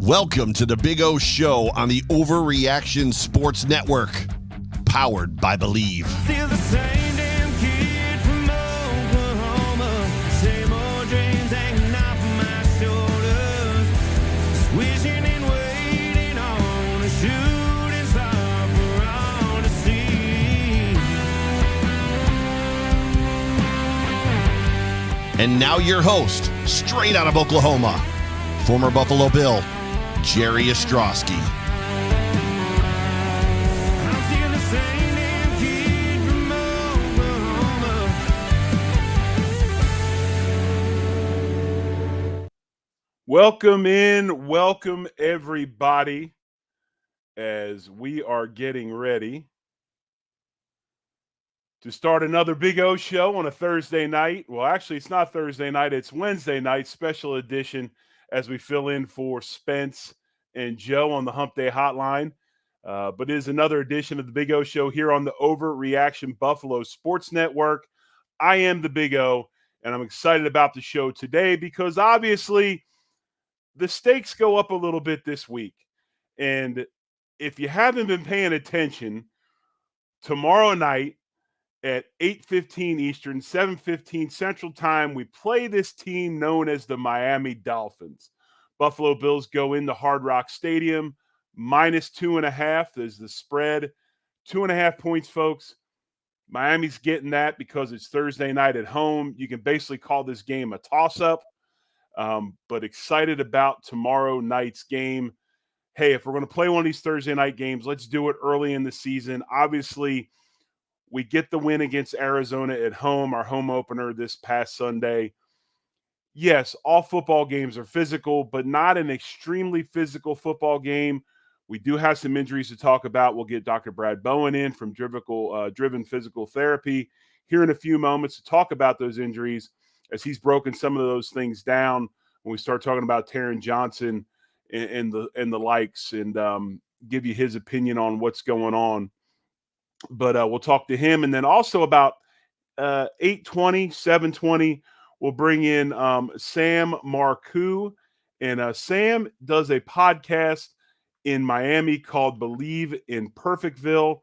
Welcome to the Big O Show on the Overreaction Sports Network, powered by Believe. Still the same damn kid from Oklahoma, same old dreams hanging off my shoulders, wishing and waiting on a shooting star for all to see. And now your host, straight out of Oklahoma, former Buffalo Bill, Jerry Ostrowski. I'm still the same damn kid from Oklahoma. Welcome everybody, as we are getting ready to start another Big O Show on a Thursday night. Well, actually, it's not Thursday night, it's Wednesday night, special edition, as we fill in for Spence and Joe on the Hump Day Hotline. But it is another edition of the Big O Show here on the Overreaction Buffalo Sports Network. I am the Big O, and I'm excited about the show today because obviously the stakes go up a little bit this week. And if you haven't been paying attention, tomorrow night at 8:15 Eastern, 7:15 Central Time, we play this team known as the Miami Dolphins. Buffalo Bills go into Hard Rock Stadium, -2.5 is the spread. 2.5 points, folks. Miami's getting that because it's Thursday night at home. You can basically call this game a toss-up, but excited about tomorrow night's game. Hey, if we're going to play one of these Thursday night games, let's do it early in the season. Obviously, we get the win against Arizona at home, our home opener this past Sunday. Yes, all football games are physical, but not an extremely physical football game. We do have some injuries to talk about. We'll get Dr. Brad Bowen in from Driven Physical Therapy here in a few moments to talk about those injuries, as he's broken some of those things down when we start talking about Taron Johnson and the likes, and give you his opinion on what's going on. But we'll talk to him. And then also about 8:20, 7:20, we'll bring in Sam Marcoux. And Sam does a podcast in Miami called Believe in Perfectville,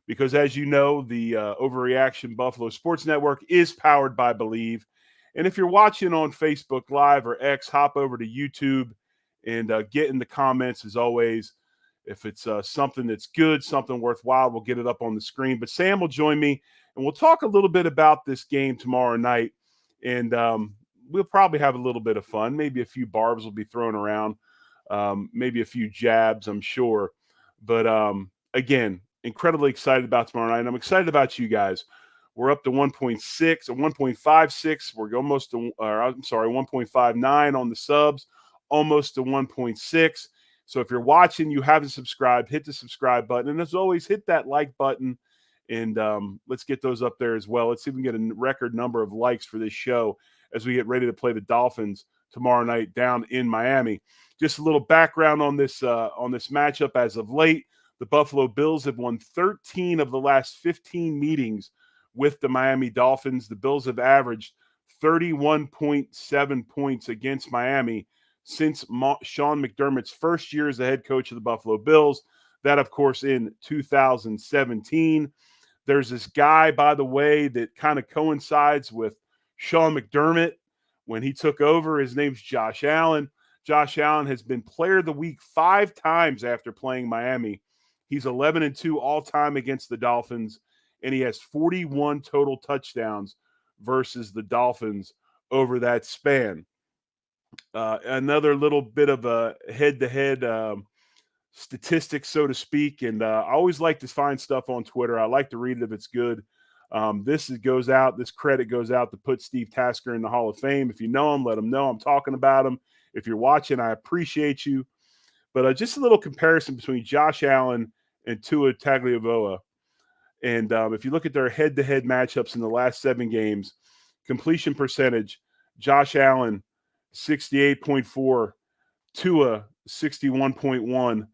because as you know, the Overreaction Buffalo Sports Network is powered by Believe. And if you're watching on Facebook Live or X, hop over to YouTube and get in the comments as always. If it's something that's good, something worthwhile, we'll get it up on the screen. But Sam will join me, and we'll talk a little bit about this game tomorrow night. And we'll probably have a little bit of fun. Maybe a few barbs will be thrown around, maybe a few jabs, I'm sure. But again, incredibly excited about tomorrow night. And I'm excited about you guys. We're up to 1.6 or 1.56. We're almost to, 1.59 on the subs, almost to 1.6. So if you're watching, you haven't subscribed, hit the subscribe button. And as always, hit that like button, and let's get those up there as well. Let's see if we can get a record number of likes for this show as we get ready to play the Dolphins tomorrow night down in Miami. Just a little background on this matchup as of late. The Buffalo Bills have won 13 of the last 15 meetings with the Miami Dolphins. The Bills have averaged 31.7 points against Miami since Sean McDermott's first year as the head coach of the Buffalo Bills. That, of course, in 2017. There's this guy, by the way, that kind of coincides with Sean McDermott when he took over. His name's Josh Allen. Josh Allen has been Player of the Week 5 times after playing Miami. He's 11-2 all-time against the Dolphins, and he has 41 total touchdowns versus the Dolphins over that span. Another little bit of a head-to-head statistics, so to speak, and I always like to find stuff on Twitter. I like to read it if it's good. This credit goes out to put Steve Tasker in the Hall of Fame. If you know him, let him know I'm talking about him. If you're watching, I appreciate you. But just a little comparison between Josh Allen and Tua Tagovailoa. And if you look at their head-to-head matchups in the last 7 games, completion percentage, Josh Allen, 68.4, Tua, 61.1.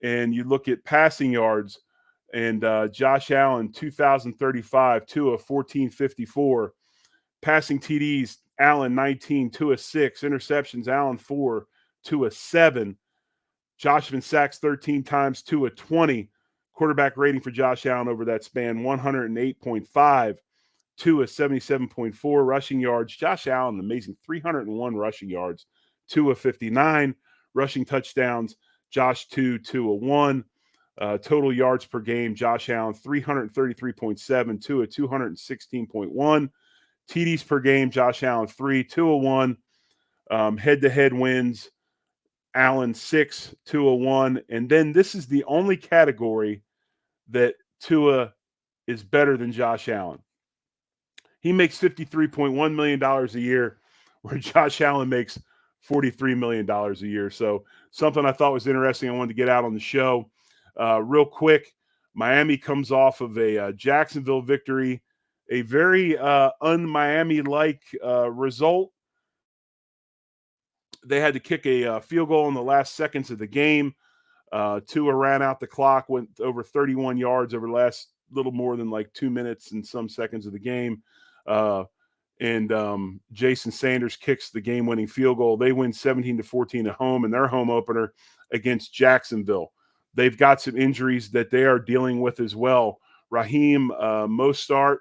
And you look at passing yards, and Josh Allen, 2,035, Tua, 1,454. Passing TDs, Allen, 19, Tua, 6. Interceptions, Allen, 4, Tua, 7. Josh been sacked 13 times, Tua 20. Quarterback rating for Josh Allen over that span, 108.5. Tua 77.4 rushing yards. Josh Allen, amazing 301 rushing yards. Tua 59 rushing touchdowns. Josh 2, Tua 1. Total yards per game, Josh Allen 333.7, Tua 216.1. TDs per game, Josh Allen 3, Tua 1. Head-to-head wins, Allen 6, Tua 1. And then this is the only category that Tua is better than Josh Allen. He makes $53.1 million a year, where Josh Allen makes $43 million a year. So something I thought was interesting I wanted to get out on the show. Real quick, Miami comes off of a Jacksonville victory, a very un-Miami-like result. They had to kick a field goal in the last seconds of the game. Tua ran out the clock, went over 31 yards over the last little more than like 2 minutes and some seconds of the game. And Jason Sanders kicks the game-winning field goal. They win 17-14 at home in their home opener against Jacksonville. They've got some injuries that they are dealing with as well. Raheem Mostert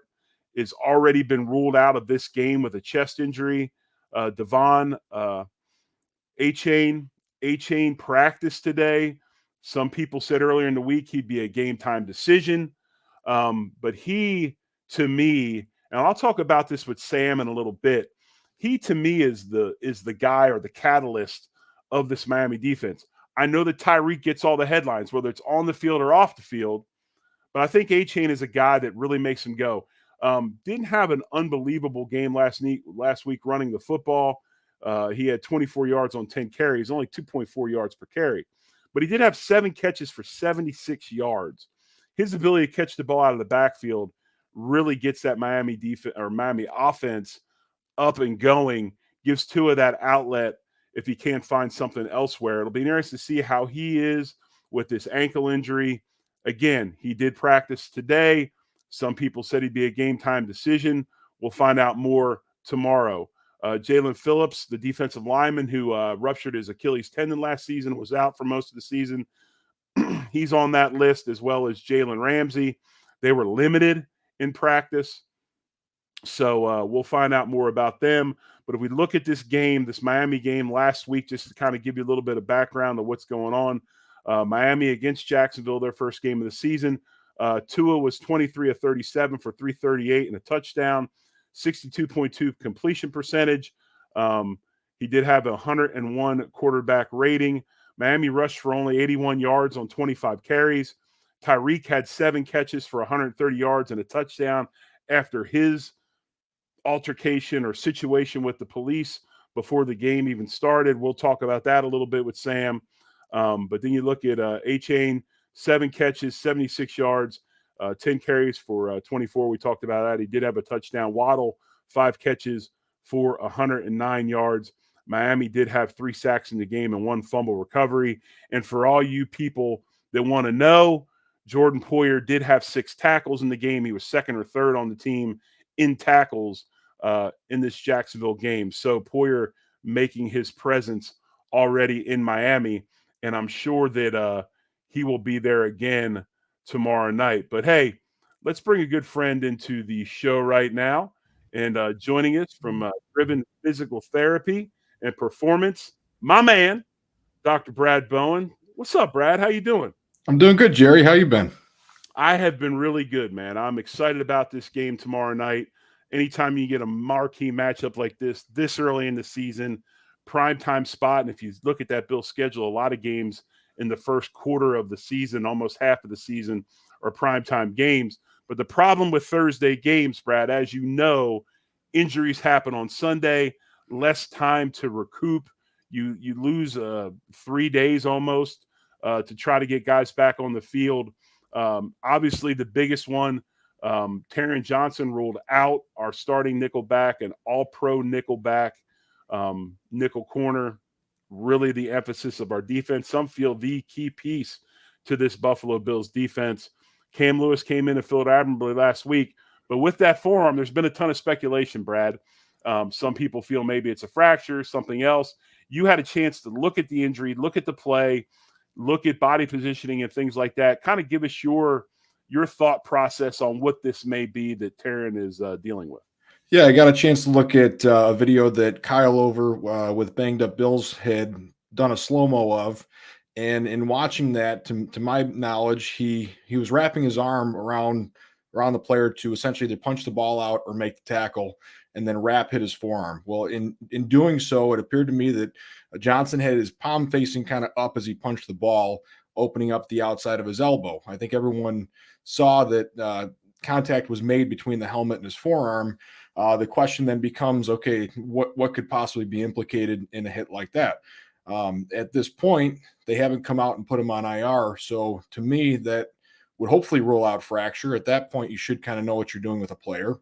has already been ruled out of this game with a chest injury. Devon A-Chain practiced today. Some people said earlier in the week he'd be a game-time decision. But he, to me, and I'll talk about this with Sam in a little bit, he, to me, is the guy or the catalyst of this Miami defense. I know that Tyreek gets all the headlines, whether it's on the field or off the field, but I think A-Chain is a guy that really makes him go. Didn't have an unbelievable game last week running the football. He had 24 yards on 10 carries, only 2.4 yards per carry. But he did have 7 catches for 76 yards. His ability to catch the ball out of the backfield really gets that Miami defense or Miami offense up and going, gives Tua that outlet if he can't find something elsewhere. It'll be interesting to see how he is with this ankle injury. Again, he did practice today. Some people said he'd be a game-time decision. We'll find out more tomorrow. Jalen Phillips, the defensive lineman who ruptured his Achilles tendon last season, was out for most of the season. He's on that list, as well as Jalen Ramsey. They were limited in practice. So we'll find out more about them. But if we look at this game, this Miami game last week, just to kind of give you a little bit of background of what's going on, Miami against Jacksonville, their first game of the season. Tua was 23 of 37 for 338 and a touchdown, 62.2 completion percentage. He did have a 101 quarterback rating. Miami rushed for only 81 yards on 25 carries. Tyreek had 7 catches for 130 yards and a touchdown after his altercation or situation with the police before the game even started. We'll talk about that a little bit with Sam. But then you look at A-Chain, 7 catches, 76 yards, 10 carries for 24. We talked about that. He did have a touchdown. Waddle, 5 catches for 109 yards. Miami did have 3 sacks in the game and 1 fumble recovery. And for all you people that want to know, Jordan Poyer did have 6 tackles in the game. He was second or third on the team in tackles in this Jacksonville game. So Poyer making his presence already in Miami, and I'm sure that he will be there again tomorrow night. But hey, let's bring a good friend into the show right now. And joining us from Driven Physical Therapy and Performance, my man, Dr. Brad Bowen. What's up, Brad? How you doing? I'm doing good, Jerry. How you been? I have been really good, man. I'm excited about this game tomorrow night. Anytime you get a marquee matchup like this early in the season, primetime spot. And if you look at that Bill schedule, a lot of games in the first quarter of the season, almost half of the season, are primetime games. But the problem with Thursday games, Brad, as you know, injuries happen on Sunday, less time to recoup. You lose 3 days almost to try to get guys back on the field. Obviously, the biggest one, Taron Johnson ruled out, our starting nickel back, an all-pro nickel back, nickel corner, really the emphasis of our defense. Some feel the key piece to this Buffalo Bills defense. Cam Lewis came in and filled admirably last week. But with that forearm, there's been a ton of speculation, Brad. Some people feel maybe it's a fracture, something else. You had a chance to look at the injury, look at the play. look at body positioning and things like that. Kind of give us your thought process on what this may be that Taron is dealing with. Yeah, I got a chance to look at a video that Kyle over with Banged Up Bills had done a slow-mo of. And in watching that, to my knowledge, he was wrapping his arm around the player to essentially either punch the ball out or make the tackle, and then wrap hit his forearm. Well, in doing so, it appeared to me that Johnson had his palm facing kind of up as he punched the ball, opening up the outside of his elbow. I think everyone saw that contact was made between the helmet and his forearm. The question then becomes, okay, what could possibly be implicated in a hit like that? At this point, they haven't come out and put him on IR. So to me, that would hopefully rule out fracture. At that point, you should kind of know what you're doing with a player.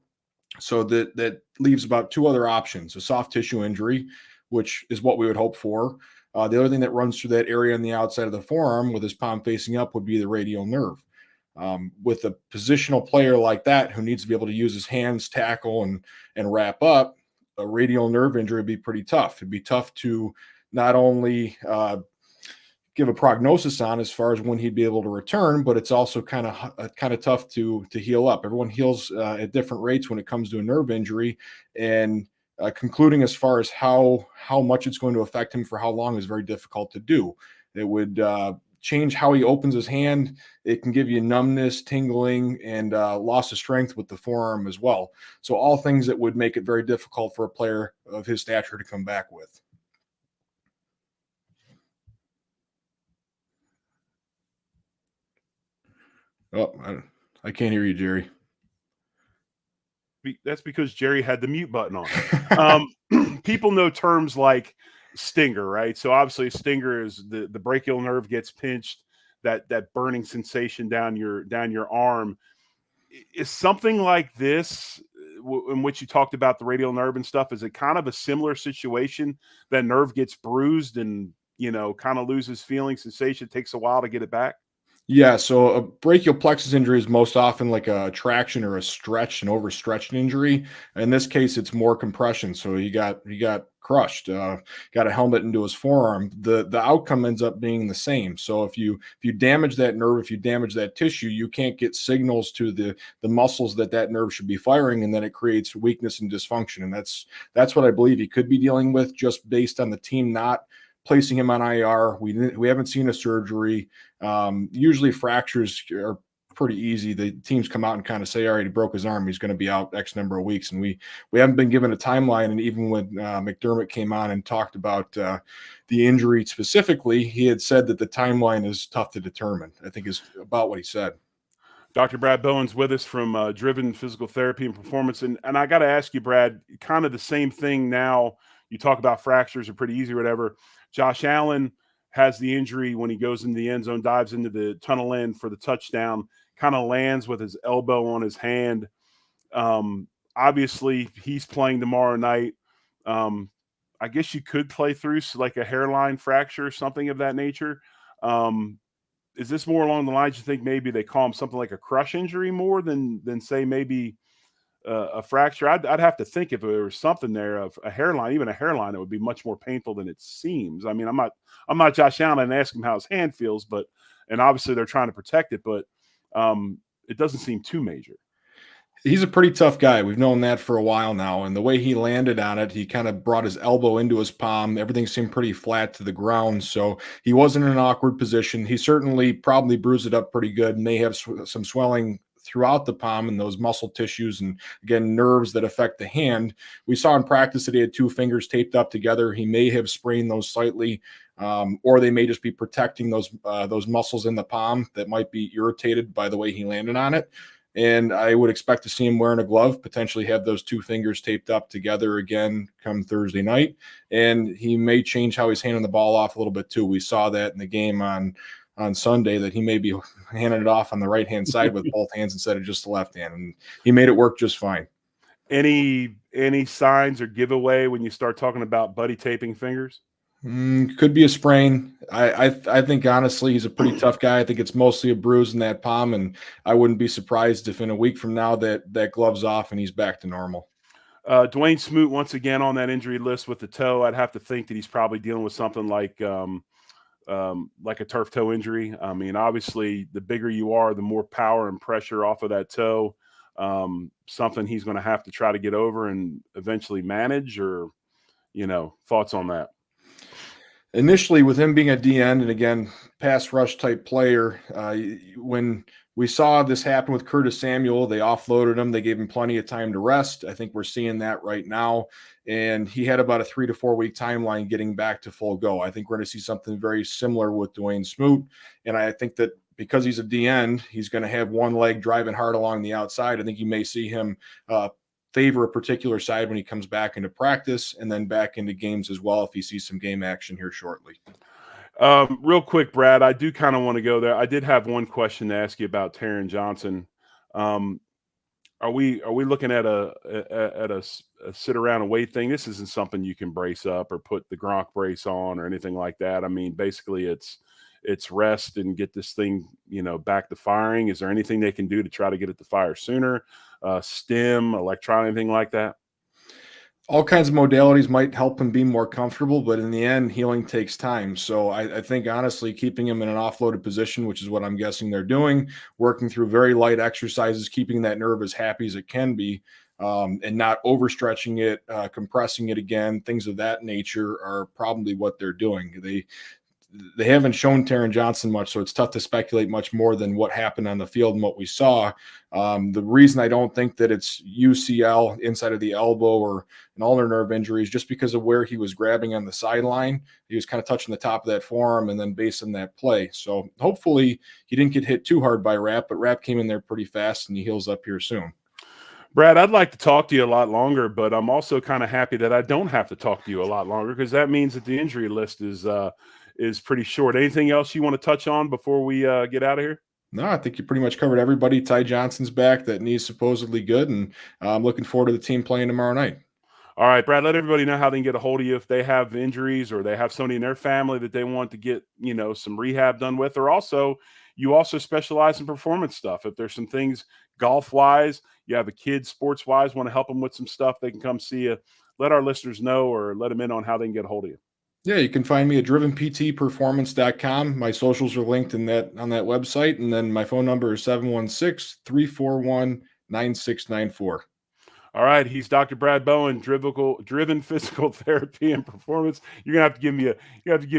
So that leaves about two other options: a soft tissue injury, which is what we would hope for. The other thing that runs through that area on the outside of the forearm with his palm facing up would be the radial nerve. With a positional player like that who needs to be able to use his hands, tackle, and wrap up, a radial nerve injury would be pretty tough. It'd be tough to not only give a prognosis on as far as when he'd be able to return, but it's also kind of tough to heal up. Everyone heals at different rates when it comes to a nerve injury, and concluding as far as how much it's going to affect him for how long is very difficult to do. It would change how he opens his hand. It can give you numbness, tingling, and loss of strength with the forearm as well. So all things that would make it very difficult for a player of his stature to come back with. Oh, I can't hear you, Jerry. That's because Jerry had the mute button on. People know terms like stinger, right? So obviously a stinger is the brachial nerve gets pinched, that burning sensation down your arm. Is something like this, in which you talked about the radial nerve and stuff, is it kind of a similar situation? That nerve gets bruised and, kind of loses feeling, sensation, takes a while to get it back? Yeah, so a brachial plexus injury is most often like a traction or a stretch, an overstretched injury. In this case, it's more compression. So he got crushed, got a helmet into his forearm. The outcome ends up being the same. So if you damage that nerve, if you damage that tissue, you can't get signals to the muscles that nerve should be firing, and then it creates weakness and dysfunction. And that's what I believe he could be dealing with, just based on the team not placing him on IR. We haven't seen a surgery. Usually fractures are pretty easy. The teams come out and kind of say, all right, he broke his arm, he's going to be out X number of weeks. And we haven't been given a timeline. And even when McDermott came on and talked about the injury specifically, he had said that the timeline is tough to determine, I think is about what he said. Dr. Brad Bowen's with us from Driven Physical Therapy and Performance. And I got to ask you, Brad, kind of the same thing now. You talk about fractures are pretty easy or whatever. Josh Allen has the injury when he goes into the end zone, dives into the tunnel end for the touchdown, kind of lands with his elbow on his hand. Obviously, he's playing tomorrow night. I guess you could play through like a hairline fracture or something of that nature. Is this more along the lines you think maybe they call him something like a crush injury more than say maybe a fracture? I'd have to think if there was something there of a hairline, even a hairline, it would be much more painful than it seems. I mean, I'm not Josh Allen and ask him how his hand feels, and obviously they're trying to protect it, but it doesn't seem too major. He's a pretty tough guy. We've known that for a while now. And the way he landed on it, he kind of brought his elbow into his palm. Everything seemed pretty flat to the ground. So he wasn't in an awkward position. He certainly probably bruised it up pretty good, and may have some swelling throughout the palm and those muscle tissues and, again, nerves that affect the hand. We saw in practice that he had two fingers taped up together. He may have sprained those slightly, or they may just be protecting those muscles in the palm that might be irritated by the way he landed on it. And I would expect to see him wearing a glove, potentially have those two fingers taped up together again come Thursday night. And he may change how he's handing the ball off a little bit too. We saw that in the game on Sunday, that he may be handing it off on the right-hand side with both hands instead of just the left hand. And he made it work just fine. Any signs or giveaway when you start talking about buddy taping fingers? Could be a sprain. I think, honestly, he's a pretty tough guy. I think it's mostly a bruise in that palm, and I wouldn't be surprised if in a week from now that glove's off and he's back to normal. Dwayne Smoot, once again, on that injury list with the toe. I'd have to think that he's probably dealing with something like like a turf toe injury. I mean, obviously, the bigger you are, the more power and pressure off of that toe. Something he's going to have to try to get over and eventually manage, or, thoughts on that? Initially, with him being a DN and again, pass rush type player, when we saw this happen with Curtis Samuel, they offloaded him. They gave him plenty of time to rest. I think we're seeing that right now. And he had about a 3 to 4 week timeline getting back to full go. I think we're going to see something very similar with Dwayne Smoot. And I think that because he's a DN, he's going to have one leg driving hard along the outside. I think you may see him favor a particular side when he comes back into practice and then back into games as well if he sees some game action here shortly. Real quick, Brad, I do kind of want to go there. I did have one question to ask you about Taron Johnson. Are we looking at a sit around and wait thing? This isn't something you can brace up or put the Gronk brace on or anything like that. I mean, basically it's rest and get this thing, back to firing. Is there anything they can do to try to get it to fire sooner? Stim, electron, anything like that? All kinds of modalities might help him be more comfortable, but in the end, healing takes time. So I think, honestly, keeping him in an offloaded position, which is what I'm guessing they're doing, working through very light exercises, keeping that nerve as happy as it can be, and not overstretching it, compressing it again, things of that nature are probably what they're doing. They haven't shown Taron Johnson much, so it's tough to speculate much more than what happened on the field and what we saw. The reason I don't think that it's UCL inside of the elbow or an ulnar nerve injury is just because of where he was grabbing on the sideline. He was kind of touching the top of that forearm and then based on that play. So hopefully he didn't get hit too hard by Rapp, but Rapp came in there pretty fast and he heals up here soon. Brad, I'd like to talk to you a lot longer, but I'm also kind of happy that I don't have to talk to you a lot longer, because that means that the injury list is pretty short. Anything else you want to touch on before we get out of here? No, I think you pretty much covered everybody. Ty Johnson's back. That knee's supposedly good, and I'm looking forward to the team playing tomorrow night. All right, Brad, let everybody know how they can get a hold of you if they have injuries or they have somebody in their family that they want to get, some rehab done with, or you also specialize in performance stuff. If there's some things golf-wise, you have a kid sports-wise, want to help them with some stuff, they can come see you. Let our listeners know or let them in on how they can get a hold of you. Yeah, you can find me at drivenptperformance.com. My socials are linked on that website. And then my phone number is 716-341-9694. All right, he's Dr. Brad Bowen, driven physical therapy and performance. You're gonna have to give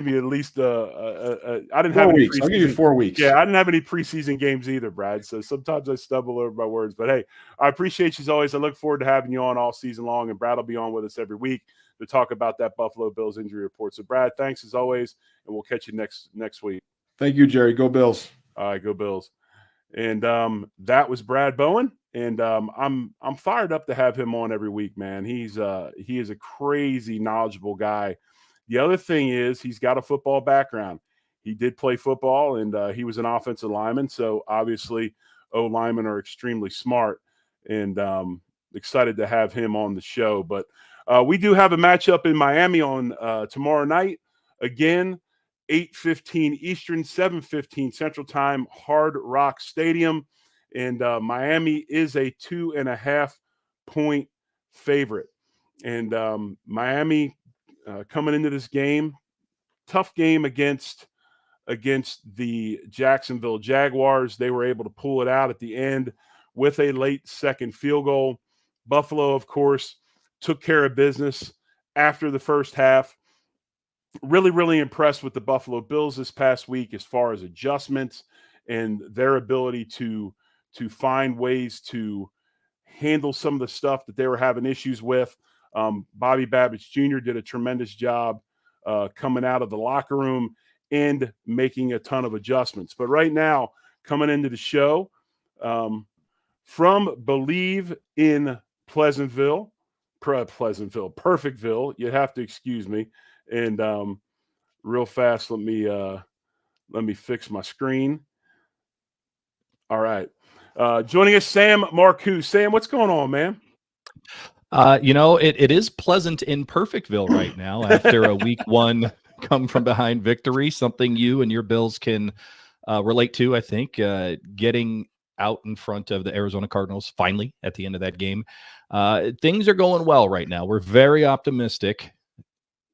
me at least I didn't 4 have any weeks. I'll give you 4 weeks. Yeah, I didn't have any preseason games either, Brad. So sometimes I stumble over my words. But hey, I appreciate you as always. I look forward to having you on all season long, and Brad will be on with us every week to talk about that Buffalo Bills injury report. So Brad, thanks as always, and we'll catch you next week. Thank you, Jerry. Go Bills. All right, go Bills. And that was Brad Bowen. And I'm fired up to have him on every week, man. He is a crazy knowledgeable guy. The other thing is he's got a football background. He did play football, and he was an offensive lineman. So obviously, O-linemen are extremely smart, and excited to have him on the show. But we do have a matchup in Miami on tomorrow night. Again, 8:15 Eastern, 7:15 Central Time, Hard Rock Stadium. And Miami is a 2.5-point favorite. And Miami coming into this game, tough game against the Jacksonville Jaguars. They were able to pull it out at the end with a late second field goal. Buffalo, of course, took care of business after the first half. Really, really impressed with the Buffalo Bills this past week as far as adjustments and their ability to find ways to handle some of the stuff that they were having issues with. Bobby Babbage Jr. did a tremendous job coming out of the locker room and making a ton of adjustments. But right now, coming into the show, from Believe in Pleasantville, Perfectville, you have to excuse me. And real fast, let me fix my screen. All right. Joining us, Sam Marcoux. Sam, what's going on, man? It is pleasant in Perfectville right now after a week one come from behind victory, something you and your Bills can relate to, I think, getting out in front of the Arizona Cardinals finally at the end of that game. Things are going well right now. We're very optimistic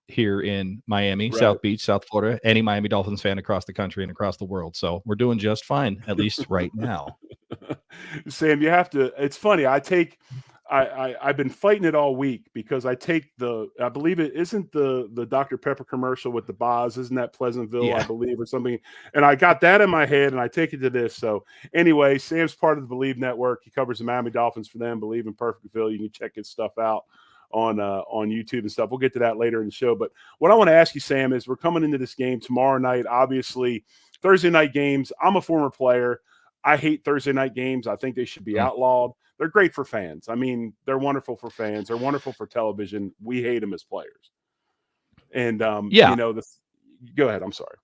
here in Miami, Right. South Beach, South Florida, any Miami Dolphins fan across the country and across the world. So we're doing just fine, at least right now. Sam, you have to. It's funny. I've been fighting it all week because I take I believe it isn't the Dr Pepper commercial with the Boz, isn't that Pleasantville, Yeah. I believe, or something. And I got that in my head, and I take it to this. So anyway, Sam's part of the Believe Network. He covers the Miami Dolphins for them. Believe in Perfectville. You can check his stuff out on YouTube and stuff. We'll get to that later in the show. But what I want to ask you, Sam, is we're coming into this game tomorrow night. Obviously, Thursday night games. I'm a former player. I hate Thursday night games. I think they should be outlawed. They're great for fans. I mean, they're wonderful for fans. They're wonderful for television. We hate them as players. And, Yeah. Go ahead. I'm sorry.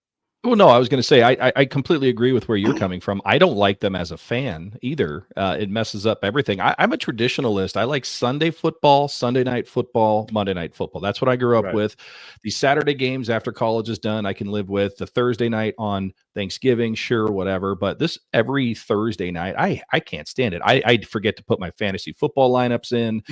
Well, no, I was going to say I completely agree with where you're coming from. I don't like them as a fan either. It messes up everything. I'm a traditionalist. I like Sunday football, Sunday night football, Monday night football. That's what I grew up Right. with. These Saturday games after college is done, I can live with. The Thursday night on Thanksgiving, sure, whatever. But this every Thursday night, I can't stand it. I forget to put my fantasy football lineups in.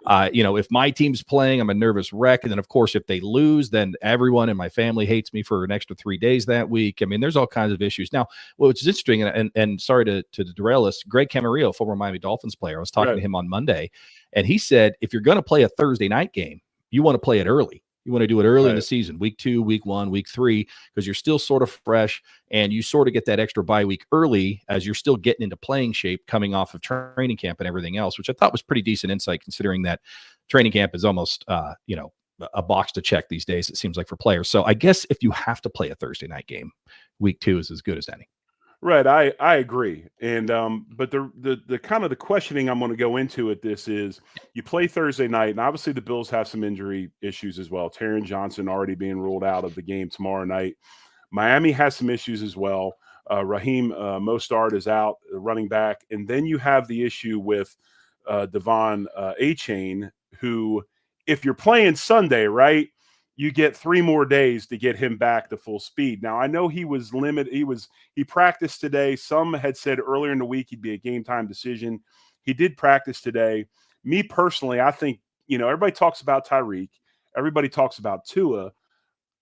If my team's playing, I'm a nervous wreck. And then, of course, if they lose, then everyone in my family hates me for an extra 3 days that week. I mean, there's all kinds of issues. Now, which is interesting, and sorry to derail us, Greg Camarillo, former Miami Dolphins player, I was talking to him on Monday, and he said, if you're going to play a Thursday night game, you want to play it early. You want to do it early in the season, week 2, week 1, week 3, because you're still sort of fresh and you sort of get that extra bye week early as you're still getting into playing shape coming off of training camp and everything else, which I thought was pretty decent insight considering that training camp is almost, a box to check these days, it seems like, for players. So I guess if you have to play a Thursday night game, week 2 is as good as any. Right. I agree. And but the kind of the questioning I'm going to go into at this is you play Thursday night, and obviously the Bills have some injury issues as well. Taron Johnson already being ruled out of the game tomorrow night. Miami has some issues as well. Raheem Mostard is out, running back. And then you have the issue with Devon Achane, who, if you're playing Sunday, right, you get 3 more days to get him back to full speed. Now, I know he was limited. He practiced today. Some had said earlier in the week he'd be a game time decision. He did practice today. Me personally, I think, everybody talks about Tyreek. Everybody talks about Tua.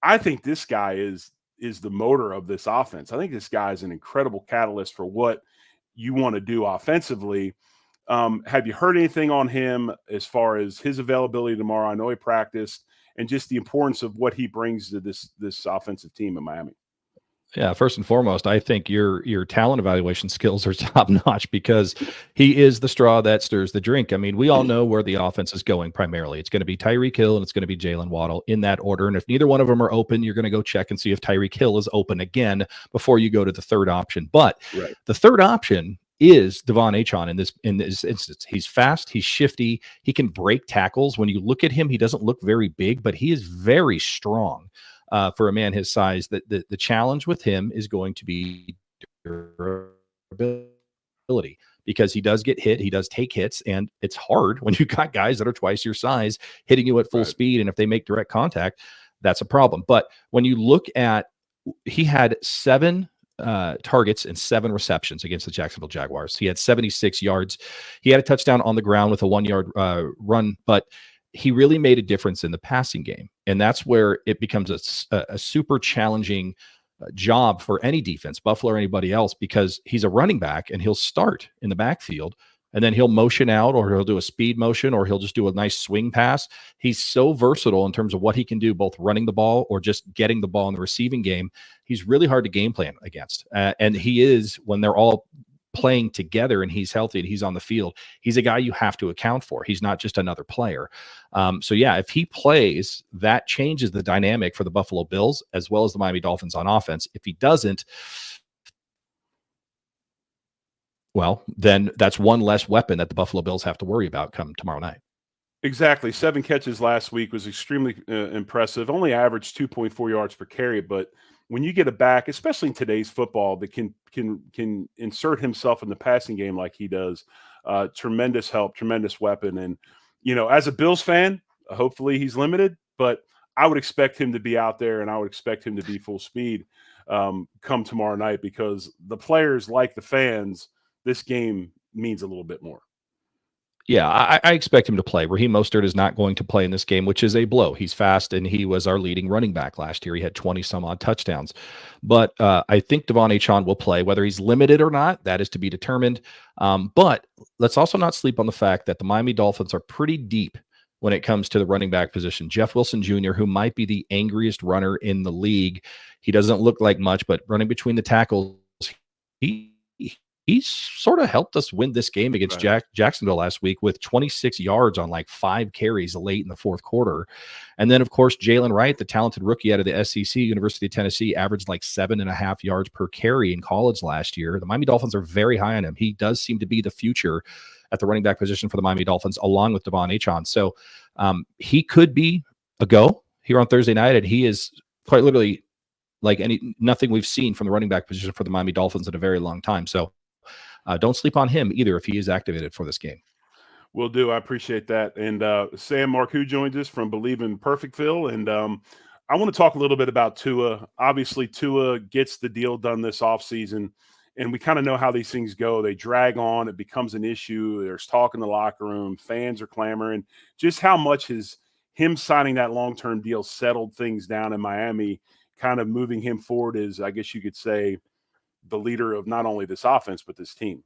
I think this guy is the motor of this offense. I think this guy is an incredible catalyst for what you want to do offensively. Have you heard anything on him as far as his availability tomorrow? I know he practiced, and just the importance of what he brings to this offensive team in Miami. Yeah, first and foremost, I think your talent evaluation skills are top notch because he is the straw that stirs the drink. I mean, we all know where the offense is going primarily. It's going to be Tyreek Hill and it's going to be Jalen Waddle in that order. And if neither one of them are open, you're going to go check and see if Tyreek Hill is open again before you go to the third option. But the third option is Devon Achane in this instance. He's fast, he's shifty, he can break tackles. When you look at him, he doesn't look very big, but he is very strong. For a man his size, the challenge with him is going to be durability because he does get hit, he does take hits, and it's hard when you got guys that are twice your size hitting you at full speed, and if they make direct contact, that's a problem. But when you look at, he had 7 targets and 7 receptions against the Jacksonville Jaguars. He had 76 yards. He had a touchdown on the ground with a 1-yard run, but he really made a difference in the passing game. And that's where it becomes a super challenging job for any defense, Buffalo or anybody else, because he's a running back and he'll start in the backfield and then he'll motion out, or he'll do a speed motion, or he'll just do a nice swing pass. He's so versatile in terms of what he can do, both running the ball or just getting the ball in the receiving game. He's really hard to game plan against. And he is, when they're all playing together and he's healthy and he's on the field, he's a guy you have to account for. He's not just another player. So yeah, if he plays, that changes the dynamic for the Buffalo Bills as well as the Miami Dolphins on offense. If he doesn't, well, then that's one less weapon that the Buffalo Bills have to worry about come tomorrow night. Exactly. 7 catches last week was extremely impressive. Only averaged 2.4 yards per carry, but when you get a back, especially in today's football, that can insert himself in the passing game like he does, tremendous help, tremendous weapon. And, as a Bills fan, hopefully he's limited, but I would expect him to be out there and I would expect him to be full speed come tomorrow night, because the players, like the fans, this game means a little bit more. Yeah, I expect him to play. Raheem Mostert is not going to play in this game, which is a blow. He's fast, and he was our leading running back last year. He had 20-some-odd touchdowns. But I think Devon Achon will play. Whether he's limited or not, that is to be determined. But let's also not sleep on the fact that the Miami Dolphins are pretty deep when it comes to the running back position. Jeff Wilson Jr., who might be the angriest runner in the league. He doesn't look like much, but running between the tackles, he's sort of helped us win this game against Jacksonville last week with 26 yards on like 5 carries late in the fourth quarter. And then, of course, Jalen Wright, the talented rookie out of the SEC, University of Tennessee, averaged like 7.5 yards per carry in college last year. The Miami Dolphins are very high on him. He does seem to be the future at the running back position for the Miami Dolphins, along with Devon Achon. So he could be a go here on Thursday night, and he is quite literally like nothing we've seen from the running back position for the Miami Dolphins in a very long time. So don't sleep on him either if he is activated for this game. Will do. I appreciate that. And Sam Marcoux joins us from Believe in Perfectville. And I want to talk a little bit about Tua. Obviously, Tua gets the deal done this offseason, and we kind of know how these things go. They drag on. It becomes an issue. There's talk in the locker room. Fans are clamoring. Just how much has him signing that long-term deal settled things down in Miami, kind of moving him forward as, I guess you could say, the leader of not only this offense, but this team.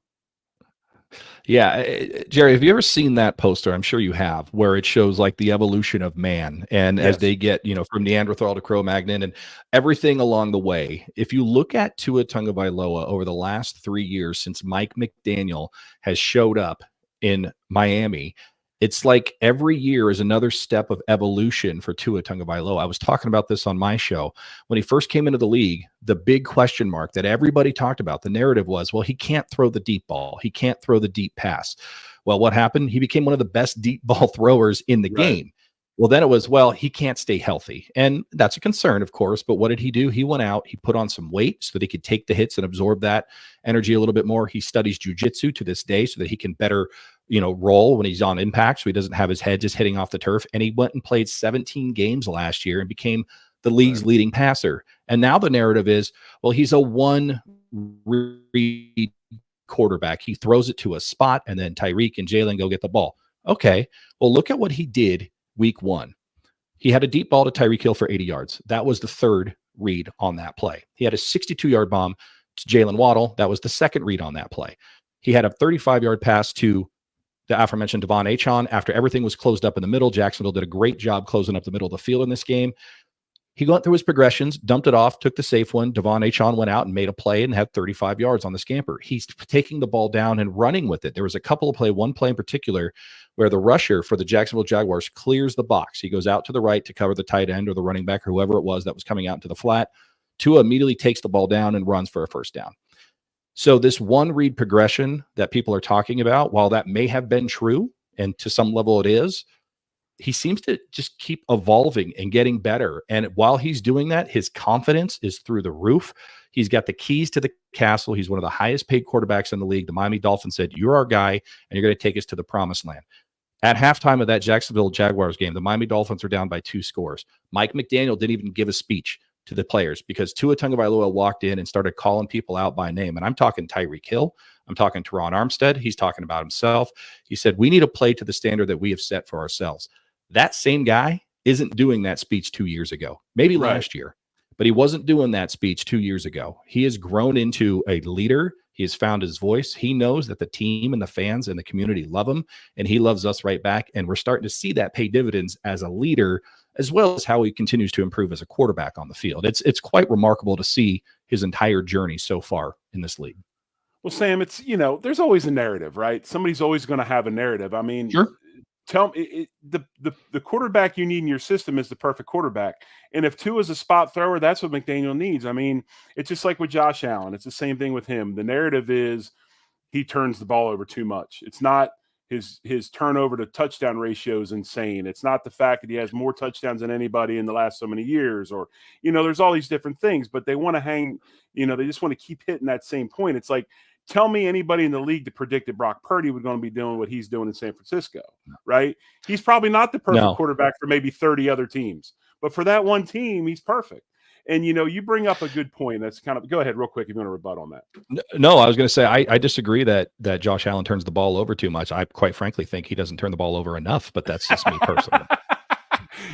Yeah. Jerry, have you ever seen that poster? I'm sure you have, where it shows like the evolution of man. And as they get, from Neanderthal to Cro-Magnon and everything along the way, if you look at Tua Tagovailoa over the last 3 years since Mike McDaniel has showed up in Miami, it's like every year is another step of evolution for Tua Tagovailoa. I was talking about this on my show. When he first came into the league, the big question mark that everybody talked about, the narrative was, well, he can't throw the deep ball. He can't throw the deep pass. Well, what happened? He became one of the best deep ball throwers in the game. Well, then it was, well, he can't stay healthy. And that's a concern, of course. But what did he do? He went out, he put on some weight so that he could take the hits and absorb that energy a little bit more. He studies jujitsu to this day so that he can better, roll when he's on impact, so he doesn't have his head just hitting off the turf. And he went and played 17 games last year and became the league's leading passer. And now the narrative is, well, he's a one-read quarterback. He throws it to a spot, and then Tyreek and Jalen go get the ball. Okay, well, look at what he did week 1. He had a deep ball to Tyreek Hill for 80 yards. That was the third read on that play. He had a 62-yard bomb to Jalen Waddle. That was the second read on that play. He had a 35-yard pass to the aforementioned Devon Achon after everything was closed up in the middle. Jacksonville did a great job closing up the middle of the field in this game. He went through his progressions, dumped it off, took the safe one. Devon Achon went out and made a play and had 35 yards on the scamper. He's taking the ball down and running with it. There was a couple of one play in particular, where the rusher for the Jacksonville Jaguars clears the box. He goes out to the right to cover the tight end or the running back, or whoever it was that was coming out into the flat. Tua immediately takes the ball down and runs for a first down. So this one read progression that people are talking about, while that may have been true, and to some level it is, he seems to just keep evolving and getting better. And while he's doing that, his confidence is through the roof. He's got the keys to the castle. He's one of the highest paid quarterbacks in the league. The Miami Dolphins said, "You're our guy, and you're going to take us to the promised land." At halftime of that Jacksonville Jaguars game, the Miami Dolphins are down by 2 scores. Mike McDaniel didn't even give a speech to the players because Tua Tagovailoa walked in and started calling people out by name. And I'm talking Tyreek Hill. I'm talking Taron Armstead. He's talking about himself. He said, "We need to play to the standard that we have set for ourselves." That same guy isn't doing that speech 2 years ago, maybe last year, but he wasn't doing that speech 2 years ago. He has grown into a leader. He has found his voice. He knows that the team and the fans and the community love him, and he loves us right back. And we're starting to see that pay dividends as a leader, as well as how he continues to improve as a quarterback on the field. It's quite remarkable to see his entire journey so far in this league. Well, Sam, it's, there's always a narrative, right? Somebody's always going to have a narrative. I mean, sure. Tell me, the quarterback you need in your system is the perfect quarterback. And if Tua is a spot thrower, that's what McDaniel needs. I mean, it's just like with Josh Allen. It's the same thing with him. The narrative is he turns the ball over too much. It's not his turnover to touchdown ratio is insane. It's not the fact that he has more touchdowns than anybody in the last so many years, or, there's all these different things, but they want to hang, they just want to keep hitting that same point. It's like, tell me anybody in the league that predicted Brock Purdy was going to be doing what he's doing in San Francisco, right? He's probably not the perfect quarterback for maybe 30 other teams, but for that one team, he's perfect. And you bring up a good point. That's kind of, go ahead real quick if you want to rebut on that. No, I was going to say I disagree that Josh Allen turns the ball over too much. I quite frankly think he doesn't turn the ball over enough, but that's just me personally.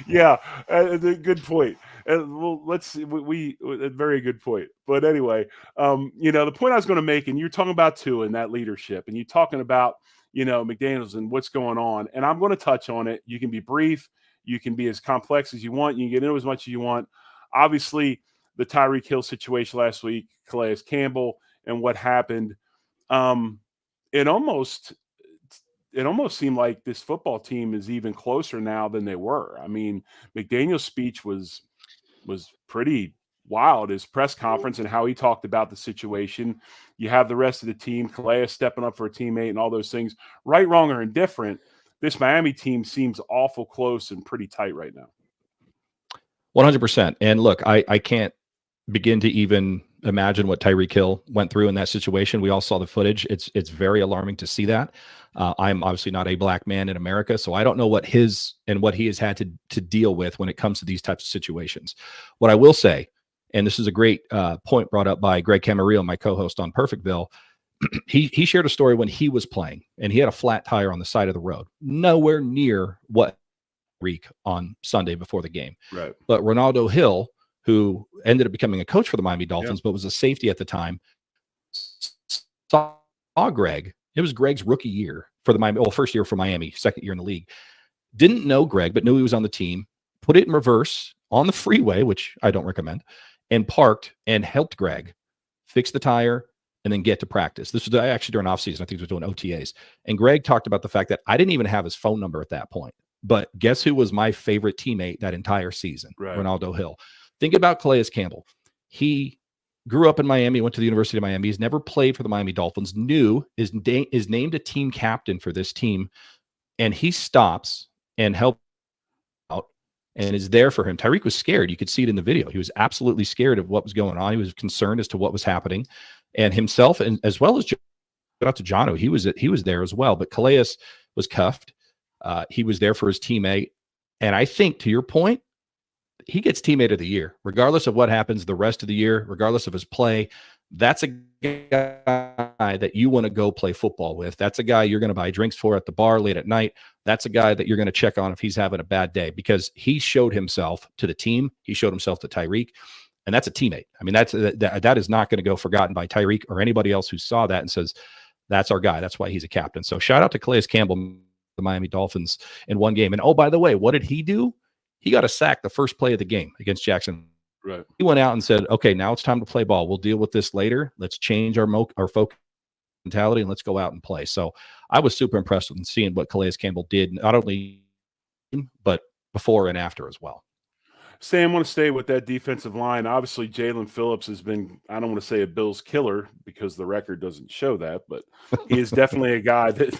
Yeah, good point. Well, let's see. We a very good point. But anyway, the point I was going to make, and you're talking about Tua and that leadership, and you're talking about McDaniels and what's going on, and I'm going to touch on it. You can be brief, you can be as complex as you want, you can get into as much as you want. Obviously, the Tyreek Hill situation last week, Calais Campbell, and what happened. It almost seemed like this football team is even closer now than they were. I mean, McDaniel's speech was pretty wild, his press conference and how he talked about the situation. You have the rest of the team, Calais stepping up for a teammate and all those things. Right, wrong, or indifferent, this Miami team seems awful close and pretty tight right now. 100%. And look, I can't begin to even imagine what Tyreek Hill went through in that situation. We all saw the footage. It's very alarming to see that. I'm obviously not a black man in America, so I don't know what he has had to deal with when it comes to these types of situations. What I will say, and this is a great point brought up by Greg Camarillo, my co-host on Perfectville, he shared a story when he was playing, and he had a flat tire on the side of the road, nowhere near what Tyreek on Sunday before the game. Right. But Ronaldo Hill, who ended up becoming a coach for the Miami Dolphins, but was a safety at the time, saw Greg. It was Greg's rookie year for the Miami, first year for Miami, second year in the league. Didn't know Greg, but knew he was on the team, put it in reverse on the freeway, which I don't recommend, and parked and helped Greg fix the tire and then get to practice. This was actually during offseason. I think he was doing OTAs. And Greg talked about the fact that I didn't even have his phone number at that point. But guess who was my favorite teammate that entire season? Right. Ronaldo Hill. Think about Calais Campbell. He grew up in Miami, went to the University of Miami. He's never played for the Miami Dolphins, is named a team captain for this team, and he stops and helps out and is there for him. Tyreek was scared. You could see it in the video. He was absolutely scared of what was going on. He was concerned as to what was happening, and himself, and as well as shout out to Jono, he was there as well. But Calais was cuffed. He was there for his teammate, and I think, to your point, he gets teammate of the year, regardless of what happens the rest of the year, regardless of his play. That's a guy that you want to go play football with. That's a guy you're going to buy drinks for at the bar late at night. That's a guy that you're going to check on if he's having a bad day, because he showed himself to the team. He showed himself to Tyreek, and that's a teammate. I mean, that is not going to go forgotten by Tyreek or anybody else who saw that and says, that's our guy. That's why he's a captain. So shout out to Calais Campbell, the Miami Dolphins, in one game. And oh, by the way, what did he do? He got a sack the first play of the game against Jackson. Right. He went out and said, okay, now it's time to play ball. We'll deal with this later. Let's change our focus mentality and let's go out and play. So I was super impressed with seeing what Calais Campbell did, not only but before and after as well. Sam, I want to stay with that defensive line. Obviously, Jalen Phillips has been, I don't want to say a Bills killer because the record doesn't show that, but he is definitely a guy that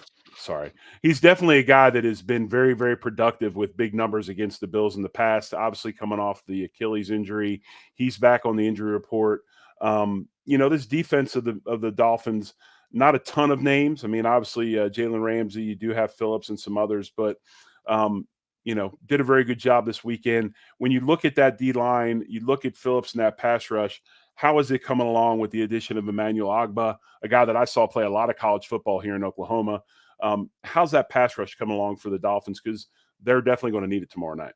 he's definitely a guy that has been very, very productive with big numbers against the Bills in the past. Obviously, coming off the Achilles injury, he's back on the injury report. This defense of the Dolphins, not a ton of names. I mean, obviously, Jalen Ramsey, you do have Phillips and some others, but did a very good job this weekend. When you look at that D line, you look at Phillips and that pass rush. How is it coming along with the addition of Emmanuel Ogbah, a guy that I saw play a lot of college football here in Oklahoma? How's that pass rush coming along for the Dolphins? Because they're definitely going to need it tomorrow night.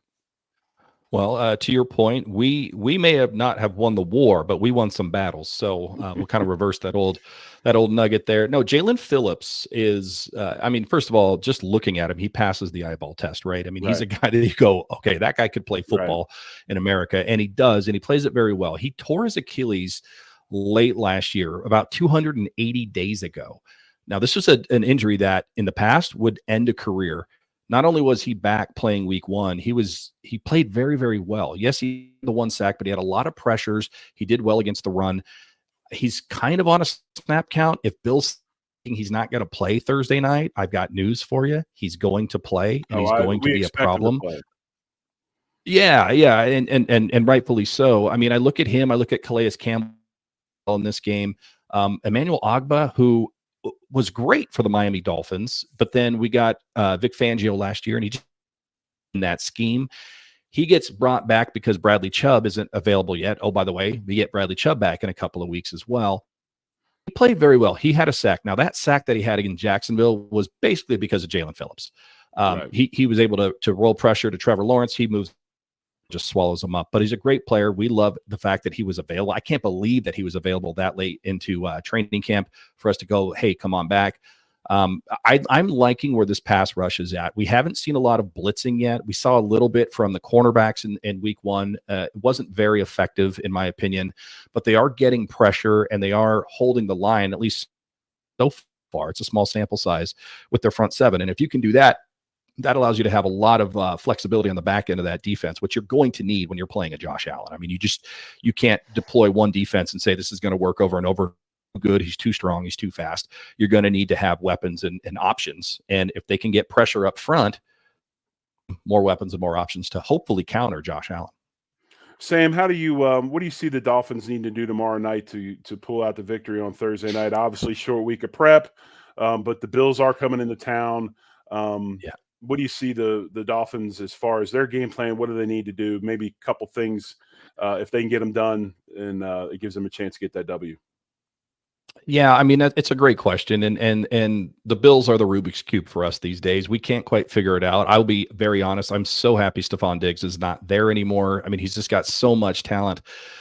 Well, to your point, we may have not have won the war, but we won some battles. So we'll kind of reverse that old nugget there. No, Jalen Phillips is, first of all, just looking at him, he passes the eyeball test, right? I mean, He's a guy that you go, okay, that guy could play football in America, and he does, and he plays it very well. He tore his Achilles late last year, about 280 days ago. Now, this was an injury that in the past would end a career. Not only was he back playing week one, he played very, very well. Yes, he had the one sack, but he had a lot of pressures. He did well against the run. He's kind of on a snap count. If Bill's thinking he's not going to play Thursday night, I've got news for you. He's going to play, and he's going to be a problem. Yeah, and rightfully so. I mean, I look at him. I look at Calais Campbell in this game. Emmanuel Ogbah, who was great for the Miami Dolphins, but then we got Vic Fangio last year, and he just in that scheme, He gets brought back because Bradley Chubb isn't available yet. Oh, by the way, we get Bradley Chubb back in a couple of weeks as well. He played very well. He had a sack. Now, that sack that he had in Jacksonville was basically because of Jalen Phillips. Right. He was able to roll pressure to Trevor Lawrence. He moves, just swallows him up. But he's a great player. We love the fact that he was available. I can't believe that he was available that late into training camp for us to go, hey, come on back. I'm liking where this pass rush is at. We haven't seen a lot of blitzing yet. We saw a little bit from the cornerbacks in week one. It wasn't very effective, in my opinion, but they are getting pressure and they are holding the line, at least so far. It's a small sample size with their front seven. And if you can do that, that allows you to have a lot of flexibility on the back end of that defense, which you're going to need when you're playing a Josh Allen. I mean, you can't deploy one defense and say this is going to work over and over. Good, he's too strong, he's too fast. You're going to need to have weapons and options. And if they can get pressure up front, more weapons and more options to hopefully counter Josh Allen. Sam, how do you what do you see the Dolphins need to do tomorrow night to pull out the victory on Thursday night? Obviously, short week of prep, but the Bills are coming into town. What do you see the Dolphins as far as their game plan? What do they need to do? Maybe a couple things if they can get them done, and it gives them a chance to get that W. Yeah, I mean, it's a great question. And the Bills are the Rubik's Cube for us these days. We can't quite figure it out. I'll be very honest. I'm so happy Stephon Diggs is not there anymore. I mean, he's just got so much talent.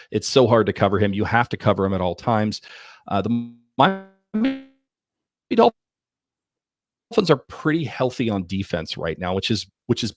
It's so hard to cover him. You have to cover him at all times. The Miami Dolphins are pretty healthy on defense right now, which is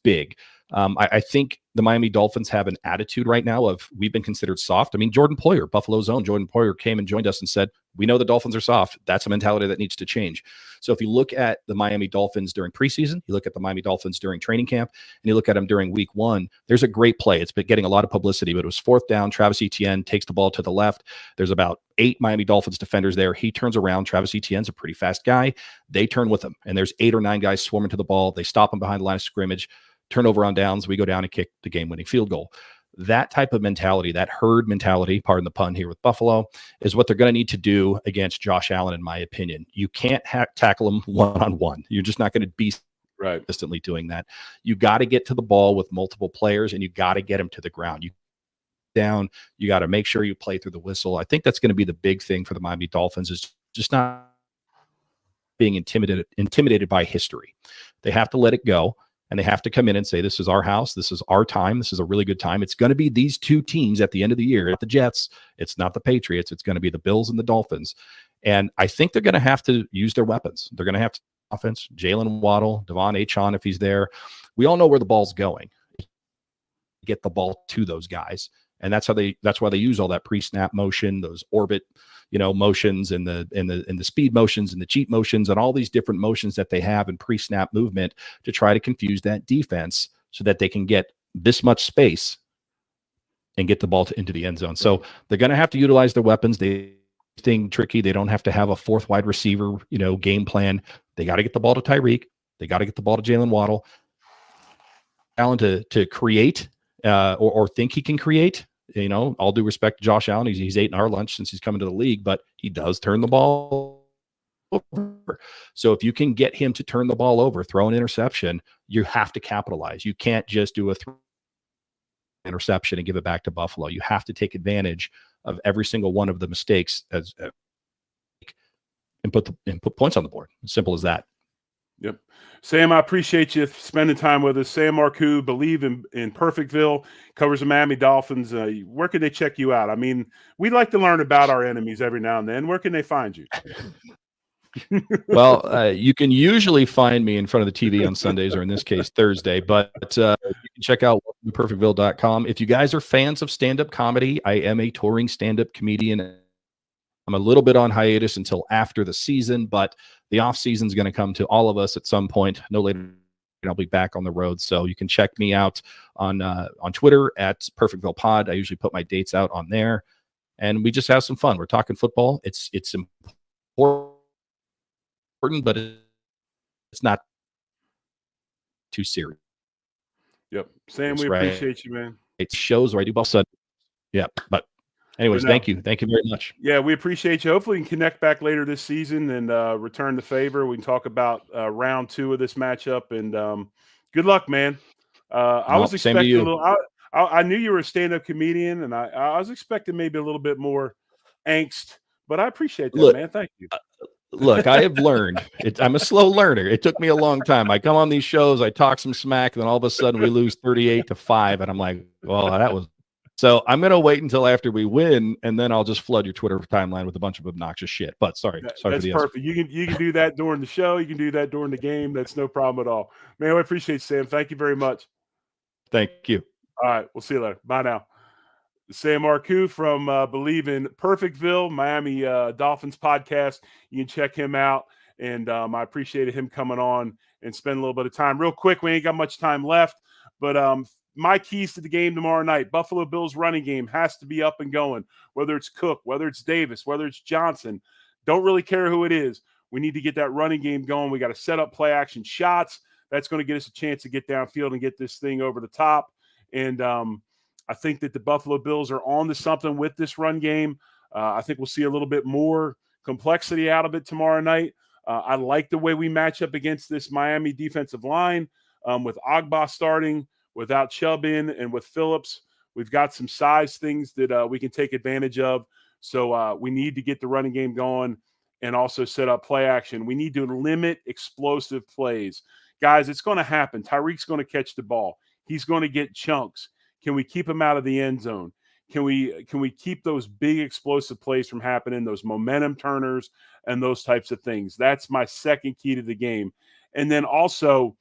big. I think the Miami Dolphins have an attitude right now of we've been considered soft. I mean, Jordan Poyer, Buffalo's own Jordan Poyer, came and joined us and said, we know the Dolphins are soft. That's a mentality that needs to change. So if you look at the Miami Dolphins during preseason, you look at the Miami Dolphins during training camp, and you look at them during week one, there's a great play. It's been getting a lot of publicity, but it was 4th down. Travis Etienne takes the ball to the left. There's about 8 Miami Dolphins defenders there. He turns around. Travis Etienne's a pretty fast guy. They turn with him, and there's 8 or 9 guys swarming to the ball. They stop him behind the line of scrimmage. Turnover on downs, we go down and kick the game-winning field goal. That type of mentality, that herd mentality, pardon the pun here with Buffalo, is what they're going to need to do against Josh Allen, in my opinion. You can't tackle him one-on-one. You're just not going to be consistently doing that. You got to get to the ball with multiple players, and you got to get him to the ground. You got to make sure you play through the whistle. I think that's going to be the big thing for the Miami Dolphins, is just not being intimidated by history. They have to let it go. And they have to come in and say, this is our house. This is our time. This is a really good time. It's going to be these 2 teams at the end of the year. At the Jets, it's not the Patriots. It's going to be the Bills and the Dolphins. And I think they're going to have to use their weapons. They're going to have to offense, Jalen Waddle, Devon Achane if he's there. We all know where the ball's going. Get the ball to those guys. And that's why they use all that pre-snap motion, those orbit, motions and the speed motions and the cheat motions and all these different motions that they have in pre-snap movement to try to confuse that defense so that they can get this much space and get the ball into the end zone. So they're going to have to utilize their weapons. Thing tricky. They don't have to have a 4th wide receiver, game plan. They got to get the ball to Tyreek. They got to get the ball to Jalen Waddle. Allen to create or think he can create. All due respect to Josh Allen, he's eaten our lunch since he's coming to the league, but he does turn the ball over. So if you can get him to turn the ball over, throw an interception, you have to capitalize. You can't just do a interception and give it back to Buffalo. You have to take advantage of every single one of the mistakes and put points on the board. As simple as that. Yep. Sam, I appreciate you spending time with us. Sam Marcoux, believe in Perfectville, covers the Miami Dolphins. Where can they check you out? I mean, we'd like to learn about our enemies every now and then. Where can they find you? Well, you can usually find me in front of the TV on Sundays, or in this case, Thursday. But you can check out perfectville.com. If you guys are fans of stand-up comedy, I am a touring stand-up comedian. I'm a little bit on hiatus until after the season, but the off season is going to come to all of us at some point. No later, I'll be back on the road. So you can check me out on Twitter at Perfectville Pod. I usually put my dates out on there, and we just have some fun. We're talking football. It's important, but it's not too serious. Yep. Sam, we appreciate you, man. It shows where I do both sides. Yeah, but anyways, thank you. Thank you very much. Yeah, we appreciate you. Hopefully we can connect back later this season and return the favor. We can talk about round 2 of this matchup. And good luck, man. I was Same to expecting you. a little. I knew you were a stand-up comedian, and I was expecting maybe a little bit more angst. But I appreciate that, Look, man. Thank you. Look, I have learned. I'm a slow learner. It took me a long time. I come on these shows, I talk some smack, and then all of a sudden we lose 38-5, and I'm like, well, that was. So I'm gonna wait until after we win, and then I'll just flood your Twitter timeline with a bunch of obnoxious shit. But sorry for That's the perfect. You can do that during the show. You can do that during the game. That's no problem at all, man. I appreciate it, Sam. Thank you very much. Thank you. All right, we'll see you later. Bye now. Sam Marcoux from Believe in Perfectville, Miami Dolphins podcast. You can check him out. And I appreciated him coming on and spending a little bit of time. Real quick, we ain't got much time left. But my keys to the game tomorrow night, Buffalo Bills running game has to be up and going, whether it's Cook, whether it's Davis, whether it's Johnson. Don't really care who it is. We need to get that running game going. We got to set up play action shots. That's going to get us a chance to get downfield and get this thing over the top. And I think that the Buffalo Bills are on to something with this run game. I think we'll see a little bit more complexity out of it tomorrow night. I like the way we match up against this Miami defensive line with Agba starting, without Chubb in, and with Phillips. We've got some size things that we can take advantage of. So we need to get the running game going and also set up play action. We need to limit explosive plays. Guys, it's going to happen. Tyreek's going to catch the ball. He's going to get chunks. Can we keep him out of the end zone? Can we keep those big explosive plays from happening, those momentum turners and those types of things? That's my second key to the game. And then also,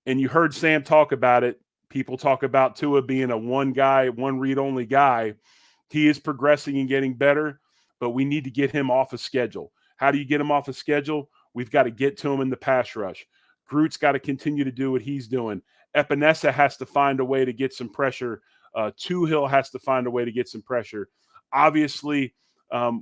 and you heard Sam talk about it, people talk about Tua being a one read only guy. He is progressing and getting better, but we need to get him off a schedule. How do you get him off a schedule? We've got to get to him in the pass rush. Groot's got to continue to do what he's doing. Epinesa has to find a way to get some pressure. Hill has to find a way to get some pressure. Obviously,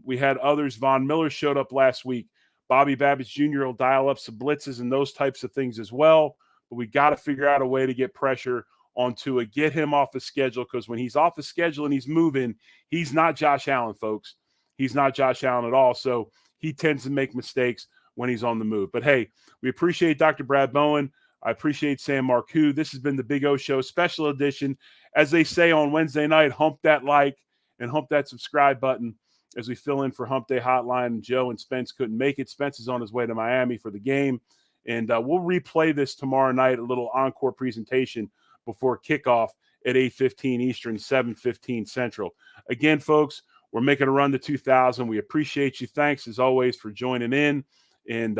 we had others. Von Miller showed up last week. Bobby Babbitt Jr. will dial up some blitzes and those types of things as well. But we got to figure out a way to get pressure on Tua, get him off the schedule, because when he's off the schedule and he's moving, he's not Josh Allen, folks. He's not Josh Allen at all. So he tends to make mistakes when he's on the move. But, hey, we appreciate Dr. Brad Bowen. I appreciate Sam Marcoux. This has been the Big O Show special edition. As they say on Wednesday night, hump that like and hump that subscribe button as we fill in for Hump Day Hotline. Joe and Spence couldn't make it. Spence is on his way to Miami for the game. And we'll replay this tomorrow night, a little encore presentation before kickoff at 8:15 Eastern, 7:15 Central. Again, folks, we're making a run to 2,000. We appreciate you. Thanks, as always, for joining in and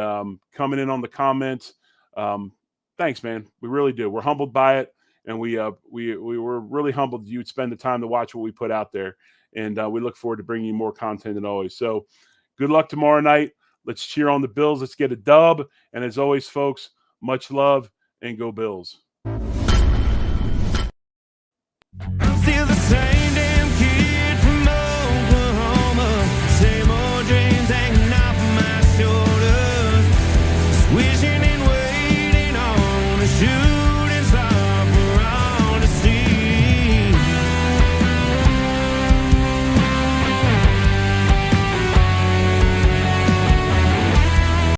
coming in on the comments. Thanks, man. We really do. We're humbled by it, and we were really humbled that you would spend the time to watch what we put out there. And we look forward to bringing you more content than always. So good luck tomorrow night. Let's cheer on the Bills. Let's get a dub. And as always, folks, much love and go Bills.